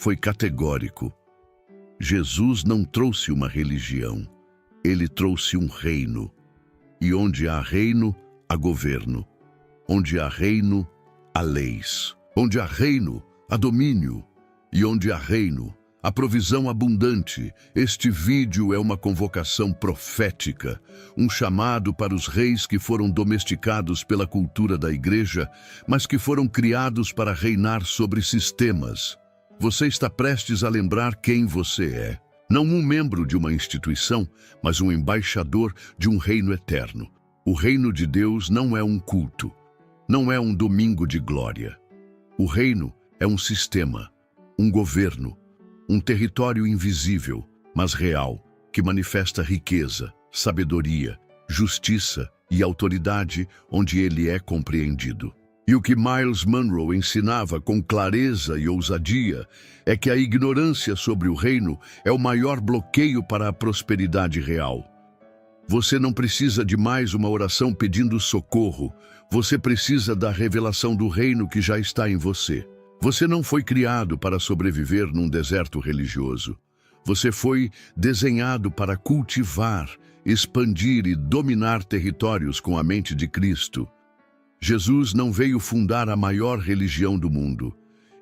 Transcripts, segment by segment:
foi categórico. Jesus não trouxe uma religião, ele trouxe um reino. E onde há reino, há governo. Onde há reino, há leis. Onde há reino, há domínio. E onde há reino, há provisão abundante. Este vídeo é uma convocação profética, um chamado para os reis que foram domesticados pela cultura da igreja, mas que foram criados para reinar sobre sistemas. Você está prestes a lembrar quem você é. Não um membro de uma instituição, mas um embaixador de um reino eterno. O reino de Deus não é um culto, não é um domingo de glória. O reino é um sistema, um governo, um território invisível, mas real, que manifesta riqueza, sabedoria, justiça e autoridade onde ele é compreendido. E o que Myles Munroe ensinava com clareza e ousadia é que a ignorância sobre o reino é o maior bloqueio para a prosperidade real. Você não precisa de mais uma oração pedindo socorro. Você precisa da revelação do reino que já está em você. Você não foi criado para sobreviver num deserto religioso. Você foi desenhado para cultivar, expandir e dominar territórios com a mente de Cristo. Jesus não veio fundar a maior religião do mundo.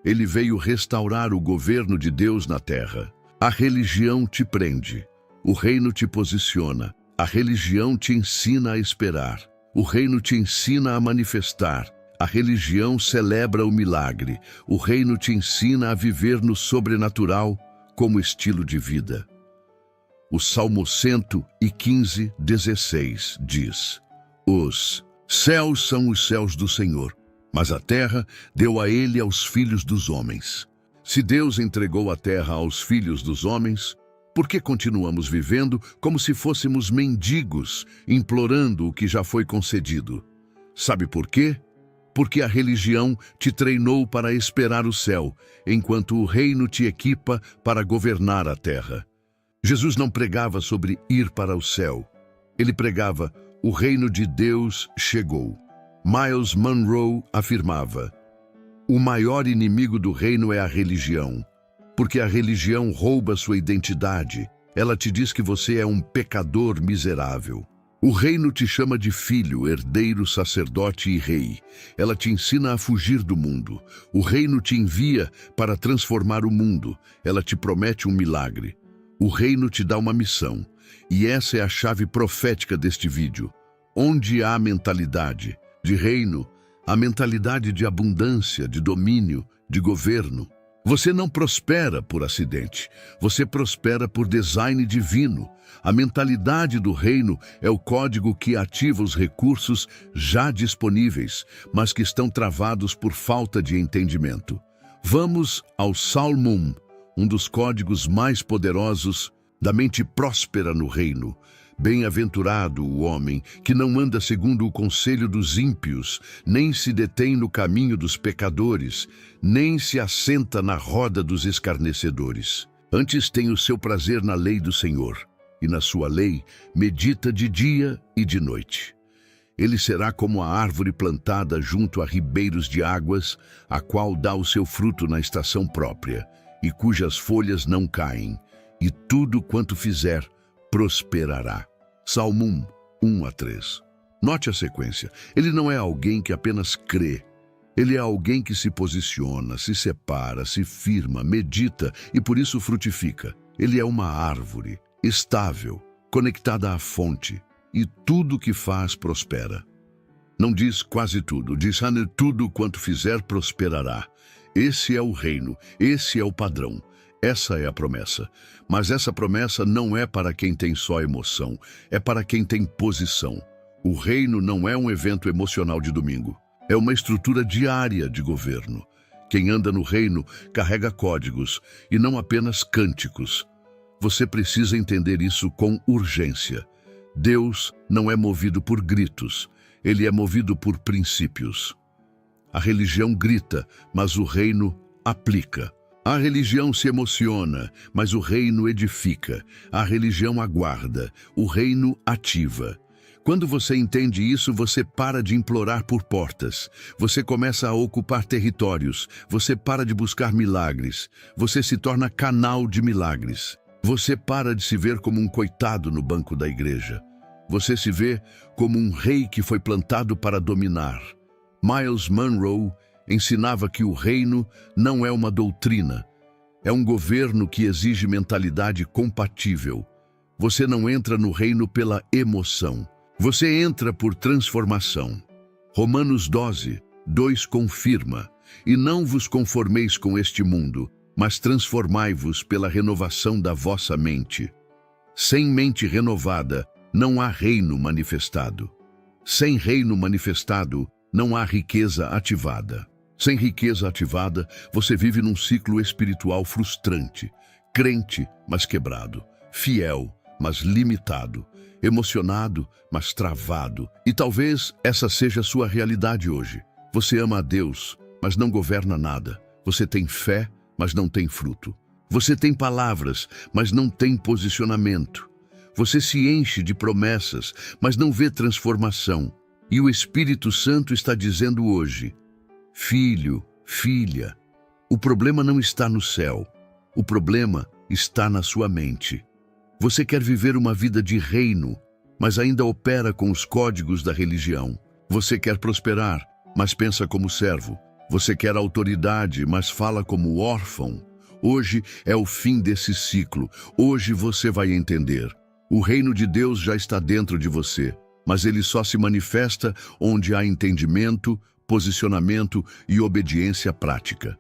Ele veio restaurar o governo de Deus na terra. A religião te prende. O reino te posiciona. A religião te ensina a esperar. O reino te ensina a manifestar. A religião celebra o milagre. O reino te ensina a viver no sobrenatural como estilo de vida. O Salmo 115, 16 diz: Os céus são os céus do Senhor, mas a terra deu a ele aos filhos dos homens. Se Deus entregou a terra aos filhos dos homens, por que continuamos vivendo como se fôssemos mendigos, implorando o que já foi concedido? Sabe por quê? Porque a religião te treinou para esperar o céu, enquanto o reino te equipa para governar a terra. Jesus não pregava sobre ir para o céu. Ele pregava: o reino de Deus chegou. Myles Munroe afirmava: o maior inimigo do reino é a religião, porque a religião rouba sua identidade. Ela te diz que você é um pecador miserável. O reino te chama de filho, herdeiro, sacerdote e rei. Ela te ensina a fugir do mundo. O reino te envia para transformar o mundo. Ela te promete um milagre. O reino te dá uma missão. E essa é a chave profética deste vídeo. Onde há mentalidade de reino, há mentalidade de abundância, de domínio, de governo. Você não prospera por acidente, você prospera por design divino. A mentalidade do reino é o código que ativa os recursos já disponíveis, mas que estão travados por falta de entendimento. Vamos ao Salmo, um dos códigos mais poderosos da mente próspera no reino. Bem-aventurado o homem que não anda segundo o conselho dos ímpios, nem se detém no caminho dos pecadores, nem se assenta na roda dos escarnecedores. Antes tem o seu prazer na lei do Senhor, e na sua lei medita de dia e de noite. Ele será como a árvore plantada junto a ribeiros de águas, a qual dá o seu fruto na estação própria, e cujas folhas não caem, e tudo quanto fizer prosperará. Salmo 1 a 3. Note a sequência. Ele não é alguém que apenas crê. Ele é alguém que se posiciona, se separa, se firma, medita e por isso frutifica. Ele é uma árvore, estável, conectada à fonte, e tudo que faz prospera. Não diz quase tudo, diz tudo quanto fizer prosperará. Esse é o reino, esse é o padrão. Essa é a promessa. Mas essa promessa não é para quem tem só emoção, é para quem tem posição. O reino não é um evento emocional de domingo, é uma estrutura diária de governo. Quem anda no reino carrega códigos e não apenas cânticos. Você precisa entender isso com urgência. Deus não é movido por gritos, ele é movido por princípios. A religião grita, mas o reino aplica. A religião se emociona, mas o reino edifica. A religião aguarda, o reino ativa. Quando você entende isso, você para de implorar por portas. Você começa a ocupar territórios. Você para de buscar milagres. Você se torna canal de milagres. Você para de se ver como um coitado no banco da igreja. Você se vê como um rei que foi plantado para dominar. Myles Munroe ensinava que o reino não é uma doutrina. É um governo que exige mentalidade compatível. Você não entra no reino pela emoção. Você entra por transformação. Romanos 12:2 confirma: e não vos conformeis com este mundo, mas transformai-vos pela renovação da vossa mente. Sem mente renovada, não há reino manifestado. Sem reino manifestado, não há riqueza ativada. Sem riqueza ativada, você vive num ciclo espiritual frustrante, crente, mas quebrado, fiel, mas limitado, emocionado, mas travado. E talvez essa seja a sua realidade hoje. Você ama a Deus, mas não governa nada. Você tem fé, mas não tem fruto. Você tem palavras, mas não tem posicionamento. Você se enche de promessas, mas não vê transformação. E o Espírito Santo está dizendo hoje: filho, filha, o problema não está no céu. O problema está na sua mente. Você quer viver uma vida de reino, mas ainda opera com os códigos da religião. Você quer prosperar, mas pensa como servo. Você quer autoridade, mas fala como órfão. Hoje é o fim desse ciclo. Hoje você vai entender. O reino de Deus já está dentro de você, mas ele só se manifesta onde há entendimento, posicionamento e obediência prática.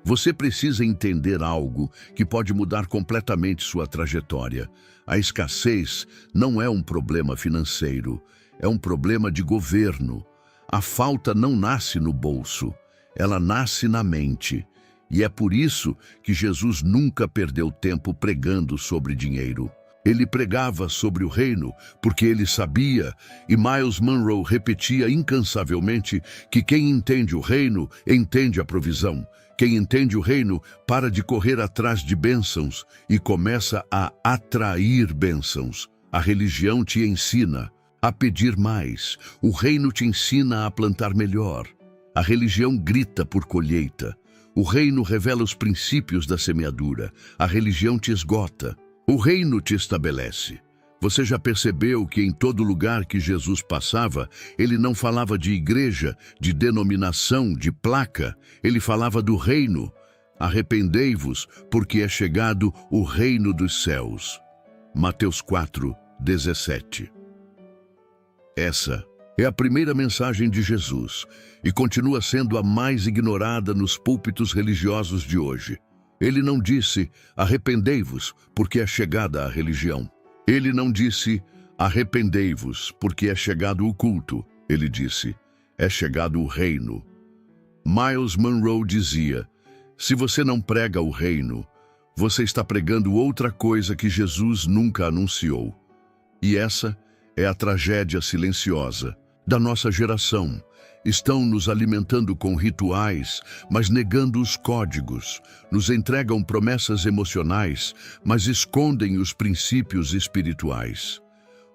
Você precisa entender algo que pode mudar completamente sua trajetória. A escassez não é um problema financeiro, é um problema de governo. A falta não nasce no bolso, ela nasce na mente. E é por isso que Jesus nunca perdeu tempo pregando sobre dinheiro. Ele pregava sobre o reino porque ele sabia, e Myles Munroe repetia incansavelmente, que quem entende o reino, entende a provisão. Quem entende o reino para de correr atrás de bênçãos e começa a atrair bênçãos. A religião te ensina a pedir mais. O reino te ensina a plantar melhor. A religião grita por colheita. O reino revela os princípios da semeadura. A religião te esgota. O reino te estabelece. Você já percebeu que em todo lugar que Jesus passava, ele não falava de igreja, de denominação, de placa. Ele falava do reino. Arrependei-vos, porque é chegado o reino dos céus. Mateus 4:17. Essa é a primeira mensagem de Jesus e continua sendo a mais ignorada nos púlpitos religiosos de hoje. Ele não disse: arrependei-vos, porque é chegada a religião. Ele não disse: arrependei-vos, porque é chegado o culto. Ele disse: é chegado o reino. Myles Munroe dizia: se você não prega o reino, você está pregando outra coisa que Jesus nunca anunciou. E essa é a tragédia silenciosa da nossa geração. Estão nos alimentando com rituais, mas negando os códigos. Nos entregam promessas emocionais, mas escondem os princípios espirituais.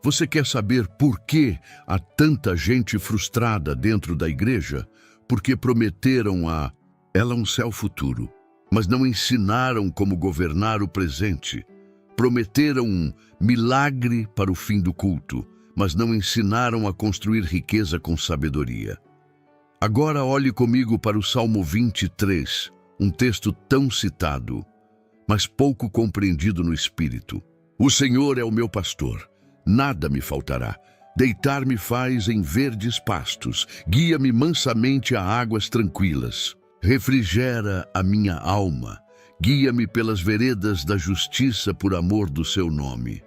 Você quer saber por que há tanta gente frustrada dentro da igreja? Porque prometeram a ela um céu futuro, mas não ensinaram como governar o presente. Prometeram um milagre para o fim do culto, mas não ensinaram a construir riqueza com sabedoria. Agora olhe comigo para o Salmo 23, um texto tão citado, mas pouco compreendido no espírito. O Senhor é o meu pastor, nada me faltará. Deitar-me faz em verdes pastos, guia-me mansamente a águas tranquilas. Refrigera a minha alma, guia-me pelas veredas da justiça por amor do seu nome.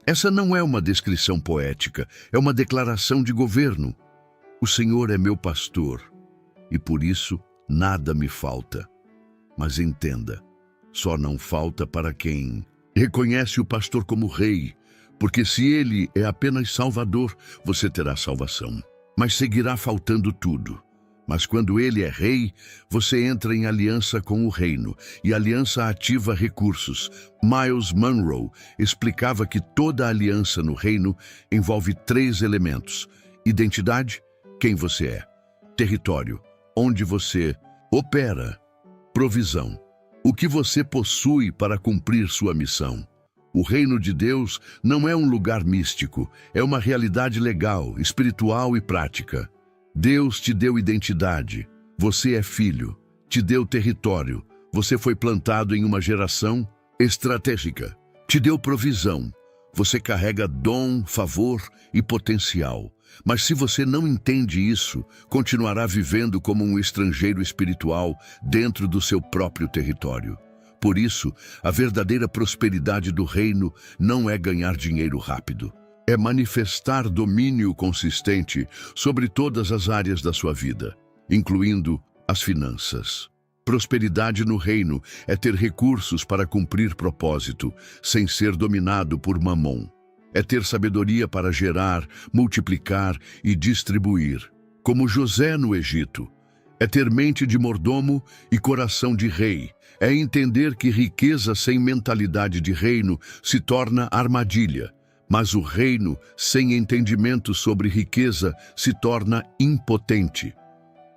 Essa não é uma descrição poética, é uma declaração de governo. O Senhor é meu pastor, e por isso nada me falta. Mas entenda, só não falta para quem reconhece o pastor como rei, porque se ele é apenas salvador, você terá salvação. Mas seguirá faltando tudo. Mas quando ele é rei, você entra em aliança com o reino, e a aliança ativa recursos. Miles Monroe explicava que toda aliança no reino envolve 3 elementos: identidade, quem você é; território, onde você opera; provisão, o que você possui para cumprir sua missão. O reino de Deus não é um lugar místico, é uma realidade legal, espiritual e prática. Deus te deu identidade, você é filho; te deu território, você foi plantado em uma geração estratégica; te deu provisão, você carrega dom, favor e potencial. Mas se você não entende isso, continuará vivendo como um estrangeiro espiritual dentro do seu próprio território. Por isso, a verdadeira prosperidade do reino não é ganhar dinheiro rápido. É manifestar domínio consistente sobre todas as áreas da sua vida, incluindo as finanças. Prosperidade no reino é ter recursos para cumprir propósito, sem ser dominado por mamon. É ter sabedoria para gerar, multiplicar e distribuir, como José no Egito. É ter mente de mordomo e coração de rei. É entender que riqueza sem mentalidade de reino se torna armadilha, mas o reino sem entendimento sobre riqueza se torna impotente.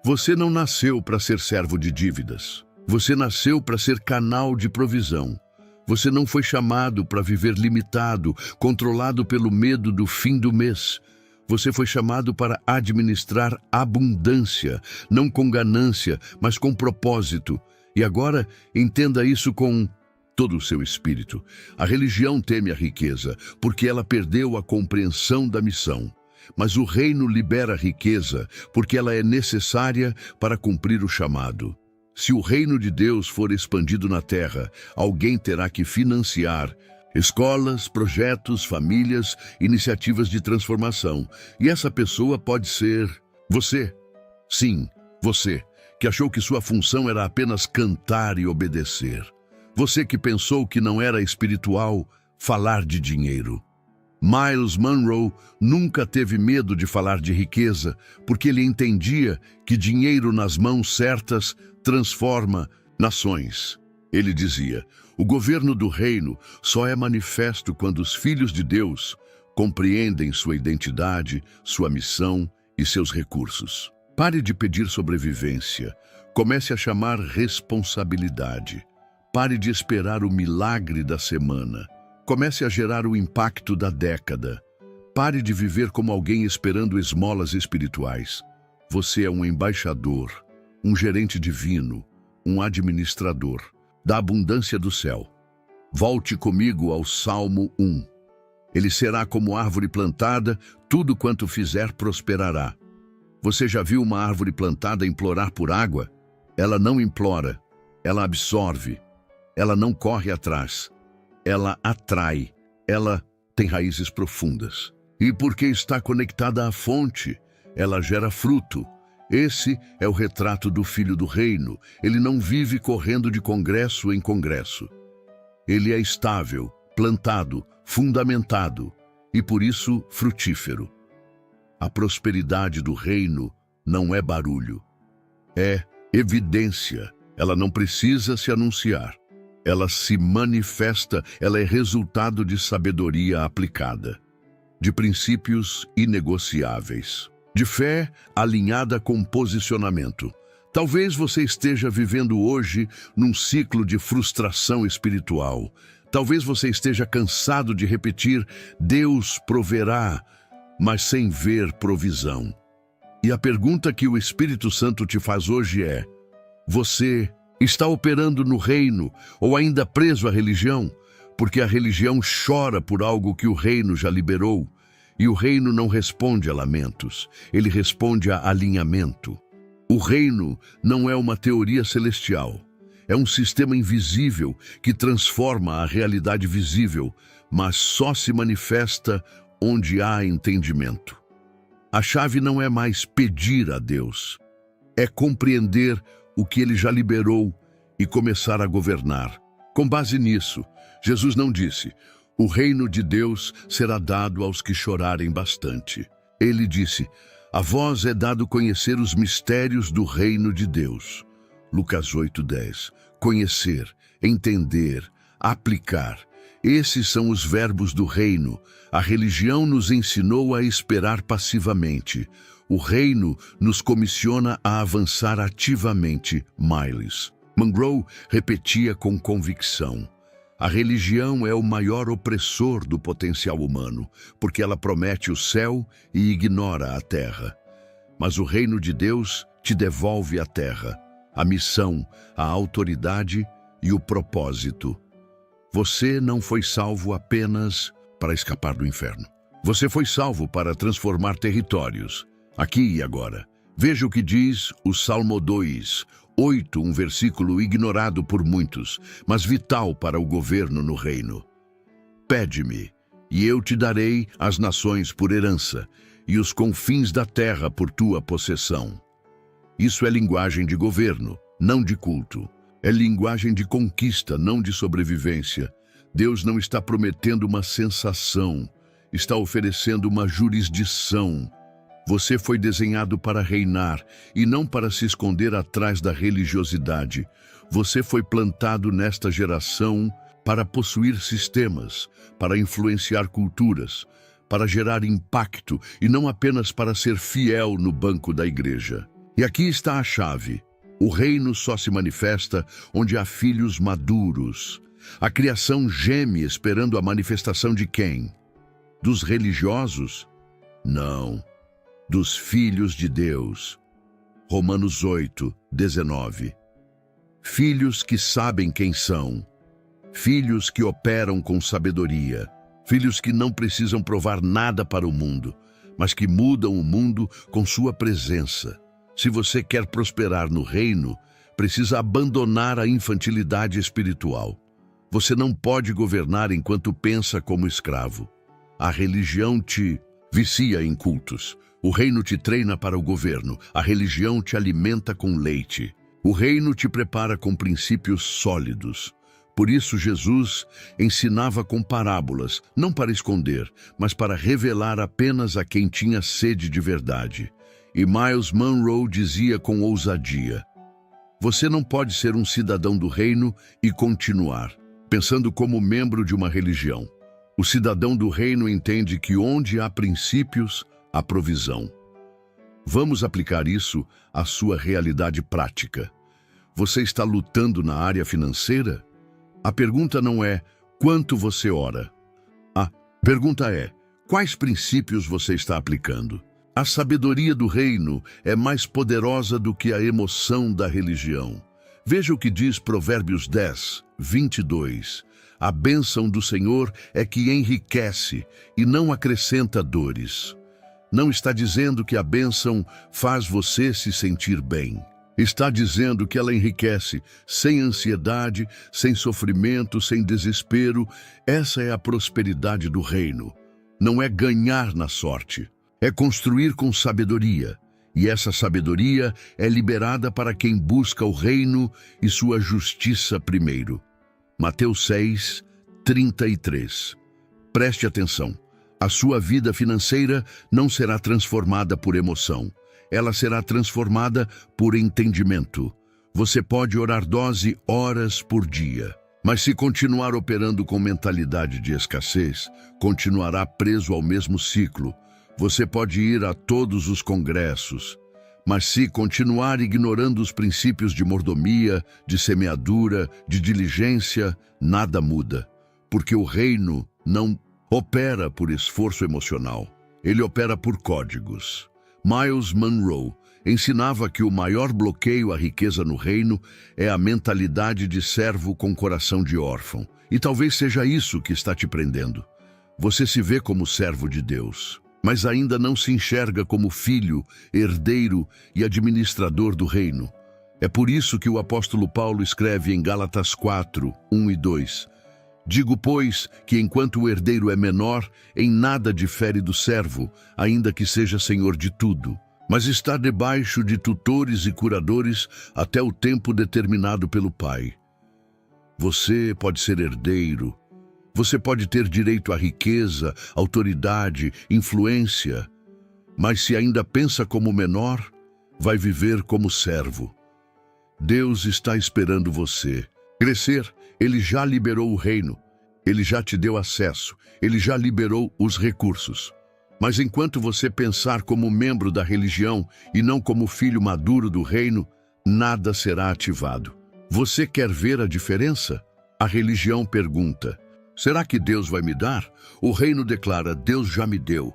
Você não nasceu para ser servo de dívidas. Você nasceu para ser canal de provisão. Você não foi chamado para viver limitado, controlado pelo medo do fim do mês. Você foi chamado para administrar abundância, não com ganância, mas com propósito. E agora, entenda isso com todo o seu espírito. A religião teme a riqueza, porque ela perdeu a compreensão da missão. Mas o reino libera a riqueza, porque ela é necessária para cumprir o chamado. Se o reino de Deus for expandido na terra, alguém terá que financiar escolas, projetos, famílias, iniciativas de transformação. E essa pessoa pode ser você. Sim, você, que achou que sua função era apenas cantar e obedecer. Você que pensou que não era espiritual falar de dinheiro. Miles Monroe nunca teve medo de falar de riqueza, porque ele entendia que dinheiro nas mãos certas transforma nações. Ele dizia: o governo do reino só é manifesto quando os filhos de Deus compreendem sua identidade, sua missão e seus recursos. Pare de pedir sobrevivência. Comece a chamar responsabilidade. Pare de esperar o milagre da semana. Comece a gerar o impacto da década. Pare de viver como alguém esperando esmolas espirituais. Você é um embaixador, um gerente divino, um administrador da abundância do céu. Volte comigo ao Salmo 1. Ele será como árvore plantada, tudo quanto fizer prosperará. Você já viu uma árvore plantada implorar por água? Ela não implora, ela absorve, ela não corre atrás, ela atrai, ela tem raízes profundas. E porque está conectada à fonte, ela gera fruto. Esse é o retrato do Filho do Reino. Ele não vive correndo de congresso em congresso. Ele é estável, plantado, fundamentado e por isso frutífero. A prosperidade do reino não é barulho, é evidência. Ela não precisa se anunciar. Ela se manifesta, ela é resultado de sabedoria aplicada, de princípios inegociáveis, de fé alinhada com posicionamento. Talvez você esteja vivendo hoje num ciclo de frustração espiritual. Talvez você esteja cansado de repetir: Deus proverá, mas sem ver provisão. E a pergunta que o Espírito Santo te faz hoje é: você está operando no reino ou ainda preso à religião? Porque a religião chora por algo que o reino já liberou. E o reino não responde a lamentos, ele responde a alinhamento. O reino não é uma teoria celestial, é um sistema invisível que transforma a realidade visível, mas só se manifesta onde há entendimento. A chave não é mais pedir a Deus, é compreender o que ele já liberou e começar a governar. Com base nisso, Jesus não disse: o reino de Deus será dado aos que chorarem bastante. Ele disse: A vós é dado conhecer os mistérios do reino de Deus. Lucas 8:10. Conhecer, entender, aplicar. Esses são os verbos do reino. A religião nos ensinou a esperar passivamente. O reino nos comissiona a avançar ativamente. Miles Monroe repetia com convicção: a religião é o maior opressor do potencial humano, porque ela promete o céu e ignora a terra. Mas o reino de Deus te devolve a terra, a missão, a autoridade e o propósito. Você não foi salvo apenas para escapar do inferno. Você foi salvo para transformar territórios, aqui e agora. Veja o que diz o Salmo 2:8, um versículo ignorado por muitos, mas vital para o governo no reino. Pede-me, e eu te darei as nações por herança, e os confins da terra por tua possessão. Isso é linguagem de governo, não de culto. É linguagem de conquista, não de sobrevivência. Deus não está prometendo uma sensação, está oferecendo uma jurisdição. Você foi desenhado para reinar e não para se esconder atrás da religiosidade. Você foi plantado nesta geração para possuir sistemas, para influenciar culturas, para gerar impacto e não apenas para ser fiel no banco da igreja. E aqui está a chave. O reino só se manifesta onde há filhos maduros. A criação geme esperando a manifestação de quem? Dos religiosos? Não. Dos filhos de Deus. Romanos 8:19. Filhos que sabem quem são. Filhos que operam com sabedoria. Filhos que não precisam provar nada para o mundo, mas que mudam o mundo com sua presença. Se você quer prosperar no reino, precisa abandonar a infantilidade espiritual. Você não pode governar enquanto pensa como escravo. A religião te vicia em cultos. O reino te treina para o governo. A religião te alimenta com leite. O reino te prepara com princípios sólidos. Por isso Jesus ensinava com parábolas, não para esconder, mas para revelar apenas a quem tinha sede de verdade. E Miles Monroe dizia com ousadia: você não pode ser um cidadão do reino e continuar pensando como membro de uma religião. O cidadão do reino entende que onde há princípios, há provisão. Vamos aplicar isso à sua realidade prática. Você está lutando na área financeira? A pergunta não é quanto você ora. A pergunta é quais princípios você está aplicando. A sabedoria do reino é mais poderosa do que a emoção da religião. Veja o que diz Provérbios 10:22. A bênção do Senhor é que enriquece e não acrescenta dores. Não está dizendo que a bênção faz você se sentir bem. Está dizendo que ela enriquece, sem ansiedade, sem sofrimento, sem desespero. Essa é a prosperidade do reino. Não é ganhar na sorte. É construir com sabedoria, e essa sabedoria é liberada para quem busca o reino e sua justiça primeiro. Mateus 6:33. Preste atenção. A sua vida financeira não será transformada por emoção. Ela será transformada por entendimento. Você pode orar 12 horas por dia, mas se continuar operando com mentalidade de escassez, continuará preso ao mesmo ciclo. Você pode ir a todos os congressos, mas se continuar ignorando os princípios de mordomia, de semeadura, de diligência, nada muda, porque o reino não opera por esforço emocional, ele opera por códigos. Miles Monroe ensinava que o maior bloqueio à riqueza no reino é a mentalidade de servo com coração de órfão, e talvez seja isso que está te prendendo. Você se vê como servo de Deus, mas ainda não se enxerga como filho, herdeiro e administrador do reino. É por isso que o apóstolo Paulo escreve em Gálatas 4:1 e 2: digo, pois, que enquanto o herdeiro é menor, em nada difere do servo, ainda que seja senhor de tudo, mas está debaixo de tutores e curadores até o tempo determinado pelo Pai. Você pode ser herdeiro. Você pode ter direito à riqueza, autoridade, influência, Mas se ainda pensa como menor, vai viver como servo. Deus está esperando você crescer. Ele já liberou o reino. Ele já te deu acesso. Ele já liberou os recursos. Mas enquanto você pensar como membro da religião e não como filho maduro do reino, nada será ativado. Você quer ver a diferença? A religião pergunta: será que Deus vai me dar? O reino declara: Deus já me deu.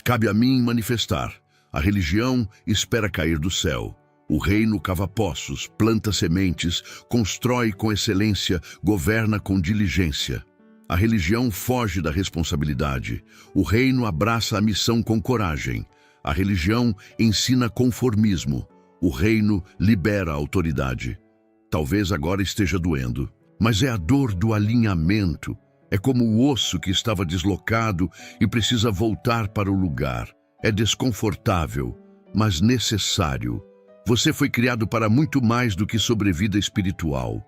Cabe a mim manifestar. A religião espera cair do céu. O reino cava poços, planta sementes, constrói com excelência, governa com diligência. A religião foge da responsabilidade. O reino abraça a missão com coragem. A religião ensina conformismo. O reino libera a autoridade. Talvez agora esteja doendo, mas é a dor do alinhamento. É como o osso que estava deslocado e precisa voltar para o lugar. É desconfortável, mas necessário. Você foi criado para muito mais do que sobrevida espiritual.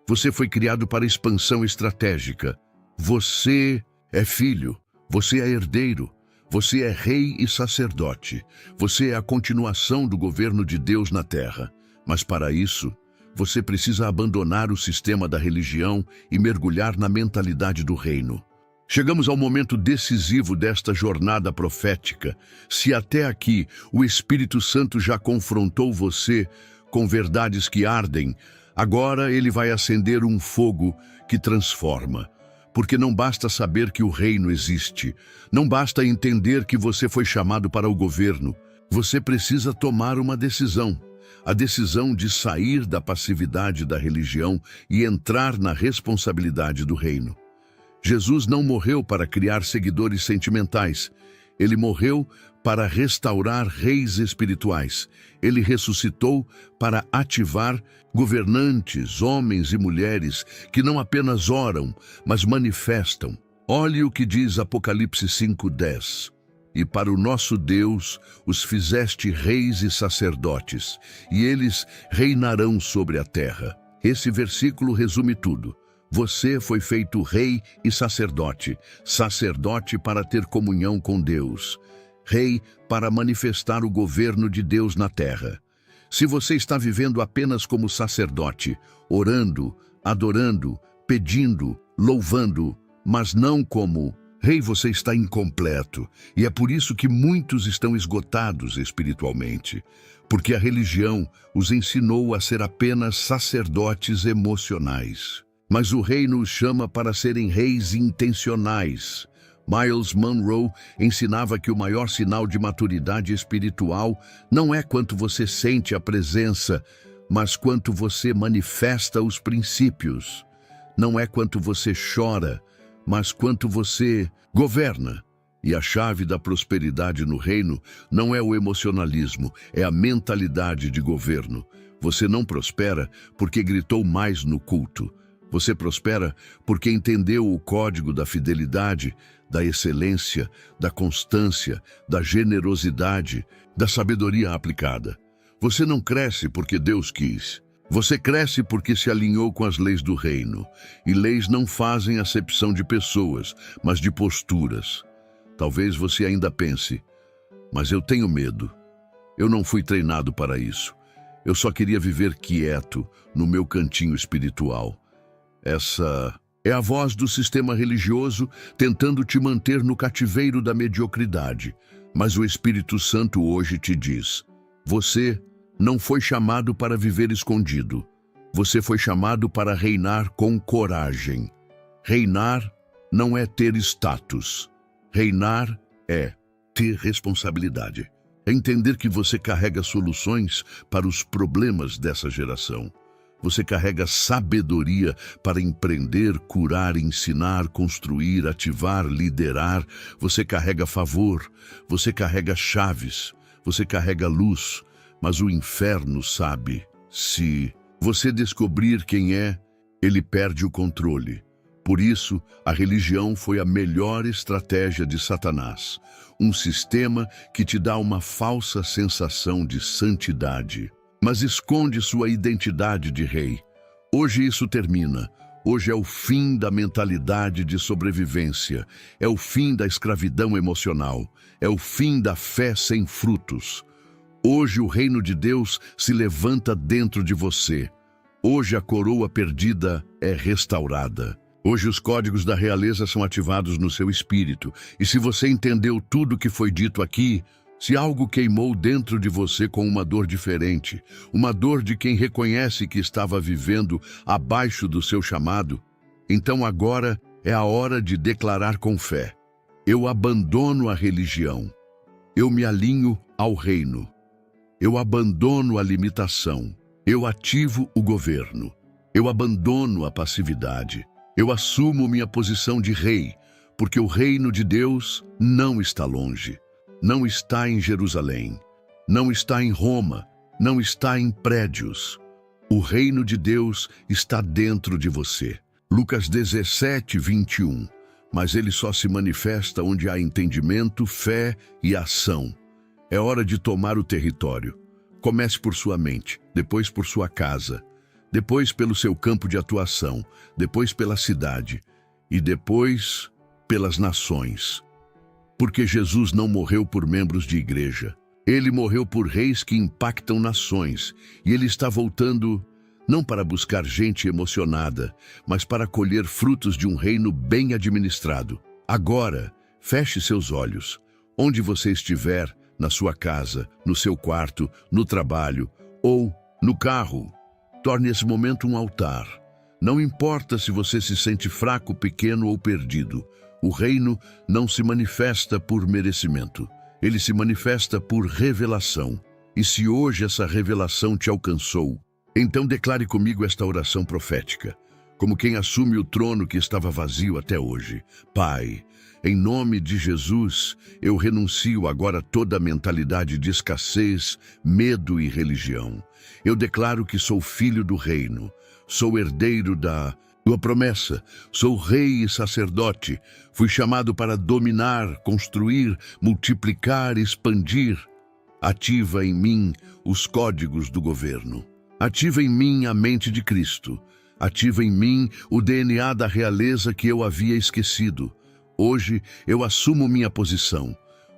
Você foi criado para expansão estratégica. Você é filho, você é herdeiro, você é rei e sacerdote. Você é a continuação do governo de Deus na terra. Mas para isso, você precisa abandonar o sistema da religião e mergulhar na mentalidade do reino. Chegamos ao momento decisivo desta jornada profética. Se até aqui o Espírito Santo já confrontou você com verdades que ardem, agora ele vai acender um fogo que transforma. Porque não basta saber que o reino existe, não basta entender que você foi chamado para o governo. Você precisa tomar uma decisão. A decisão de sair da passividade da religião e entrar na responsabilidade do reino. Jesus não morreu para criar seguidores sentimentais. Ele morreu para restaurar reis espirituais. Ele ressuscitou para ativar governantes, homens e mulheres que não apenas oram, mas manifestam. Olhe o que diz Apocalipse 5:10. E para o nosso Deus os fizeste reis e sacerdotes, e eles reinarão sobre a terra. Esse versículo resume tudo. Você foi feito rei e sacerdote, sacerdote para ter comunhão com Deus, rei para manifestar o governo de Deus na terra. Se você está vivendo apenas como sacerdote, orando, adorando, pedindo, louvando, mas não como rei, você está incompleto. E é por isso que muitos estão esgotados espiritualmente, porque a religião os ensinou a ser apenas sacerdotes emocionais. Mas o reino os chama para serem reis intencionais. Myles Munroe ensinava que o maior sinal de maturidade espiritual não é quanto você sente a presença, mas quanto você manifesta os princípios. Não é quanto você chora, mas quanto você governa. E a chave da prosperidade no reino não é o emocionalismo, é a mentalidade de governo. Você não prospera porque gritou mais no culto. Você prospera porque entendeu o código da fidelidade, da excelência, da constância, da generosidade, da sabedoria aplicada. Você não cresce porque Deus quis. Você cresce porque se alinhou com as leis do reino. E leis não fazem acepção de pessoas, mas de posturas. Talvez você ainda pense: mas eu tenho medo. Eu não fui treinado para isso. Eu só queria viver quieto, no meu cantinho espiritual. Essa é a voz do sistema religioso tentando te manter no cativeiro da mediocridade. Mas o Espírito Santo hoje te diz: você não foi chamado para viver escondido. Você foi chamado para reinar com coragem. Reinar não é ter status. Reinar é ter responsabilidade. É entender que você carrega soluções para os problemas dessa geração. Você carrega sabedoria para empreender, curar, ensinar, construir, ativar, liderar. Você carrega favor, você carrega chaves, você carrega luz. Mas o inferno sabe, se você descobrir quem é, ele perde o controle. Por isso, a religião foi a melhor estratégia de Satanás. Um sistema que te dá uma falsa sensação de santidade, mas esconde sua identidade de rei. Hoje isso termina. Hoje é o fim da mentalidade de sobrevivência, é o fim da escravidão emocional, é o fim da fé sem frutos. Hoje o reino de Deus se levanta dentro de você. Hoje a coroa perdida é restaurada. Hoje os códigos da realeza são ativados no seu espírito. E se você entendeu tudo que foi dito aqui, se algo queimou dentro de você com uma dor diferente, uma dor de quem reconhece que estava vivendo abaixo do seu chamado, então agora é a hora de declarar com fé: eu abandono a religião, eu me alinho ao reino, eu abandono a limitação, eu ativo o governo, eu abandono a passividade, eu assumo minha posição de rei, porque o reino de Deus não está longe. Não está em Jerusalém, não está em Roma, não está em prédios. O reino de Deus está dentro de você. Lucas 17, 21. Mas ele só se manifesta onde há entendimento, fé e ação. É hora de tomar o território. Comece por sua mente, depois por sua casa, depois pelo seu campo de atuação, depois pela cidade e depois pelas nações. Porque Jesus não morreu por membros de igreja. Ele morreu por reis que impactam nações. E ele está voltando não para buscar gente emocionada, mas para colher frutos de um reino bem administrado. Agora, feche seus olhos. Onde você estiver, na sua casa, no seu quarto, no trabalho ou no carro, torne esse momento um altar. Não importa se você se sente fraco, pequeno ou perdido. O reino não se manifesta por merecimento, ele se manifesta por revelação. E se hoje essa revelação te alcançou, então declare comigo esta oração profética, como quem assume o trono que estava vazio até hoje. Pai, em nome de Jesus, eu renuncio agora a toda a mentalidade de escassez, medo e religião. Eu declaro que sou filho do reino, sou herdeiro da tua promessa, sou rei e sacerdote, fui chamado para dominar, construir, multiplicar, expandir. Ativa em mim os códigos do governo. Ativa em mim a mente de Cristo. Ativa em mim o DNA da realeza que eu havia esquecido. Hoje eu assumo minha posição.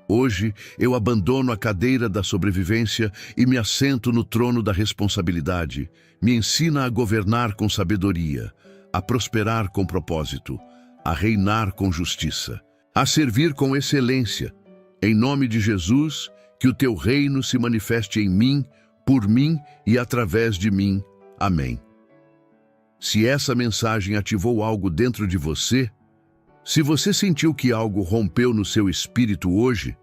Hoje eu abandono a cadeira da sobrevivência e me assento no trono da responsabilidade. Me ensina a governar com sabedoria, a prosperar com propósito, a reinar com justiça, a servir com excelência. Em nome de Jesus, que o teu reino se manifeste em mim, por mim e através de mim. Amém. Se essa mensagem ativou algo dentro de você, se você sentiu que algo rompeu no seu espírito hoje,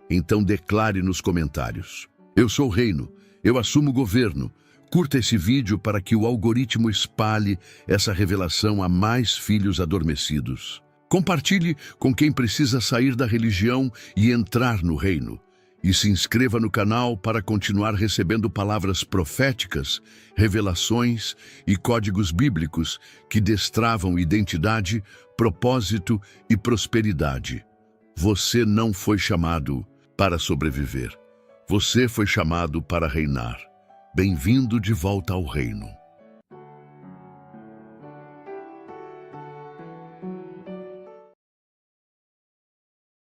então declare nos comentários: eu sou o reino, eu assumo o governo. Curta esse vídeo para que o algoritmo espalhe essa revelação a mais filhos adormecidos. Compartilhe com quem precisa sair da religião e entrar no reino. E se inscreva no canal para continuar recebendo palavras proféticas, revelações e códigos bíblicos que destravam identidade, propósito e prosperidade. Você não foi chamado para sobreviver. Você foi chamado para reinar. Bem-vindo de volta ao reino.